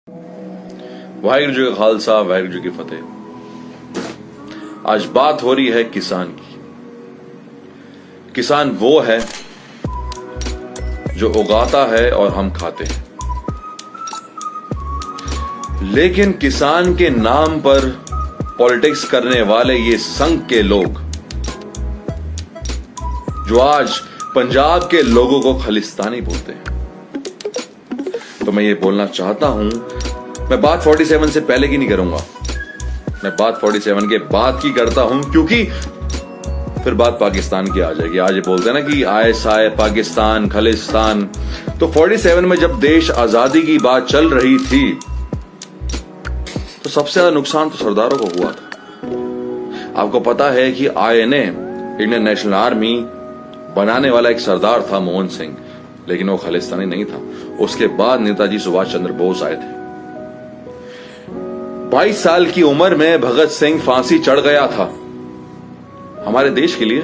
वाहिगुरू जी का खालसा, वाहिगुरू जी की फतेह। आज बात हो रही है किसान की। किसान वो है जो उगाता है और हम खाते हैं, लेकिन किसान के नाम पर पॉलिटिक्स करने वाले ये संघ के लोग जो आज पंजाब के लोगों को खालिस्तानी बोलते हैं, तो मैं ये बोलना चाहता हूं, मैं बात 47 से पहले की नहीं करूंगा, मैं बात 47 के बाद की करता हूं, क्योंकि फिर बात पाकिस्तान की आ जाएगी। आज ये बोलते हैं ना कि आईएसआई, पाकिस्तान, खालिस्तान। तो 47 में जब देश आजादी की बात चल रही थी तो सबसे ज्यादा नुकसान तो सरदारों को हुआ था। आपको पता है कि आईएनए, इंडियन नेशनल आर्मी बनाने वाला एक सरदार था मोहन सिंह, लेकिन वो खालिस्तानी नहीं था। उसके बाद नेताजी सुभाष चंद्र बोस आए थे। 22 साल की उम्र में भगत सिंह फांसी चढ़ गया था हमारे देश के लिए,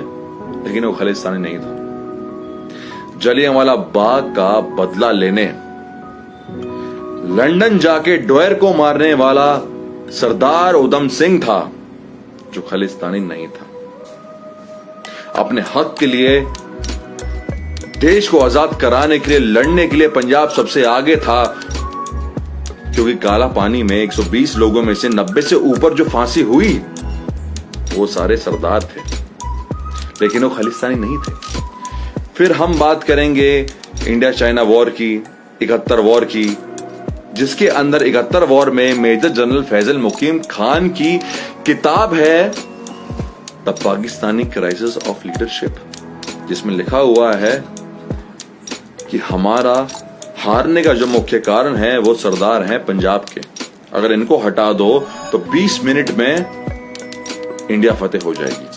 लेकिन वो खालिस्तानी नहीं था। जलियांवाला बाग का बदला लेने लंदन जाके डोयर को मारने वाला सरदार उधम सिंह था, जो खालिस्तानी नहीं था। अपने हक के लिए, देश को आजाद कराने के लिए, लड़ने के लिए पंजाब सबसे आगे था, क्योंकि काला पानी में 120 लोगों में से 90 से ऊपर जो फांसी हुई वो सारे सरदार थे, लेकिन वो खालिस्तानी नहीं थे। फिर हम बात करेंगे इंडिया चाइना वॉर की, 71 वॉर की, जिसके अंदर 71 वॉर में मेजर जनरल फैजल मुकीम खान की किताब है the Pakistani crisis of leadership, जिसमें लिखा हुआ है कि हमारा हारने का जो मुख्य कारण है वो सरदार हैं पंजाब के। अगर इनको हटा दो तो 20 मिनट में इंडिया फतेह हो जाएगी।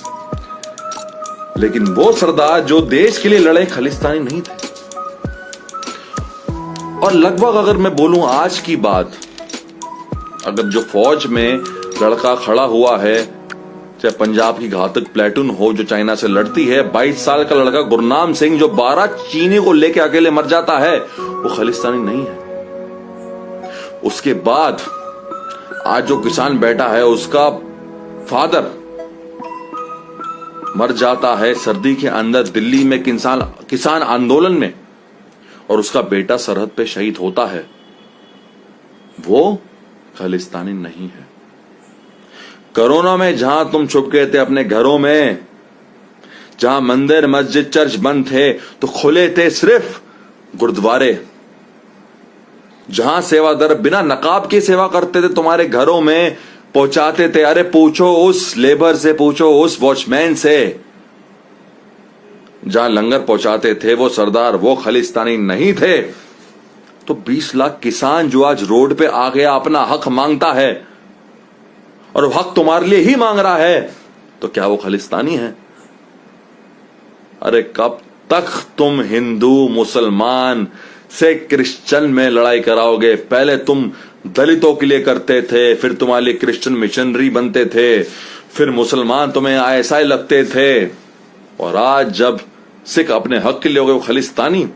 लेकिन वो सरदार जो देश के लिए लड़े खालिस्तानी नहीं थे। और लगभग अगर मैं बोलूं आज की बात, अगर जो फौज में लड़का खड़ा हुआ है, चाहे पंजाब की घातक प्लेटून हो जो चाइना से लड़ती है, 22 साल का लड़का गुरनाम सिंह जो 12 चीनी को लेके अकेले मर जाता है, वो खालिस्तानी नहीं है। उसके बाद आज जो किसान बैठा है, उसका फादर मर जाता है सर्दी के अंदर दिल्ली में किसान आंदोलन में, और उसका बेटा सरहद पे शहीद होता है, वो खालिस्तानी नहीं है। कोरोना में जहां तुम छुप गए थे अपने घरों में, जहां मंदिर, मस्जिद, चर्च बंद थे, तो खुले थे सिर्फ गुरुद्वारे। जहां सेवादार बिना नकाब की सेवा करते थे, तुम्हारे घरों में पहुंचाते थे। अरे पूछो उस लेबर से, पूछो उस वॉचमैन से। जहां लंगर पहुंचाते थे वो सरदार, वो खालिस्तानी नहीं थे। तो 20 लाख किसान जो आज रोड पे आ गया, अपना हक मांगता है, और वो हक तुम्हारे लिए ही मांग रहा है, तो क्या वो खालिस्तानी है? अरे कब तक तुम हिंदू मुसलमान से क्रिश्चियन में लड़ाई कराओगे? पहले तुम दलितों के लिए करते थे, फिर तुम्हारे लिए क्रिश्चियन मिशनरी बनते थे, फिर मुसलमान तुम्हें आईएसआई लगते थे, और आज जब सिख अपने हक के लिए हो गए, वो खालिस्तानी।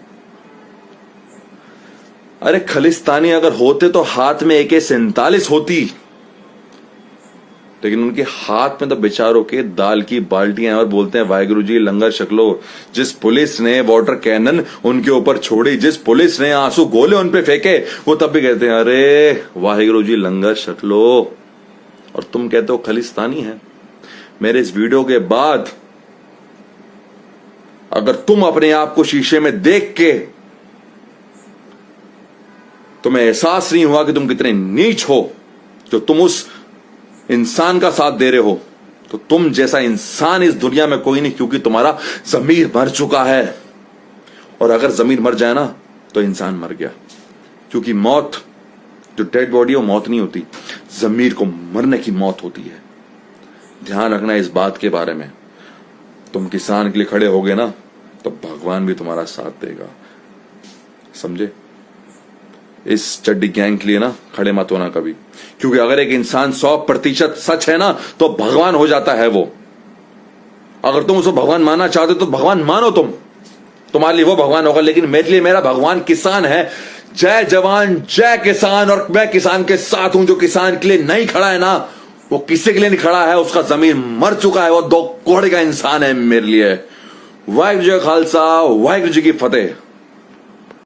अरे खालिस्तानी अगर होते तो हाथ में AK-47 होती, लेकिन उनके हाथ में तो बेचारों के दाल की बाल्टियां, और बोलते हैं वाहिगुरू जी लंगर छक लो। जिस पुलिस ने वाटर कैनन उनके ऊपर छोड़ी, जिस पुलिस ने आंसू गोले उन पे फेंके, वो तब भी कहते हैं अरे वाहिगुरू जी लंगर छक लो, और तुम कहते हो खालिस्तानी है। मेरे इस वीडियो के बाद अगर तुम अपने आप को शीशे में देख के तुम्हें एहसास नहीं हुआ कि तुम कितने नीच हो, जो तुम उस इंसान का साथ दे रहे हो, तो तुम जैसा इंसान इस दुनिया में कोई नहीं, क्योंकि तुम्हारा जमीर मर चुका है। और अगर जमीर मर जाए ना तो इंसान मर गया, क्योंकि मौत, जो डेड बॉडी है वो मौत नहीं होती, जमीर को मरने की मौत होती है। ध्यान रखना इस बात के बारे में। तुम किसान के लिए खड़े होगे ना, तो भगवान भी तुम्हारा साथ देगा, समझे? इस चड्डी गैंग के लिए ना खड़े मत होना कभी, क्योंकि अगर एक इंसान 100% सच है ना, तो भगवान हो जाता है वो। अगर तुम उसको भगवान मानना चाहते हो तो भगवान मानो, तुम्हारे लिए वो भगवान होगा। लेकिन मेरे लिए मेरा भगवान किसान है, जय जवान जय किसान, और मैं किसान के साथ हूं। जो किसान के लिए नहीं खड़ा है ना, वो किसी के लिए नहीं खड़ा है, उसका जमीन मर चुका है, वो दो कोड़े का इंसान है मेरे लिए। वाहिगुरू जी का खालसा, वाहिगुरू जी की फतेह।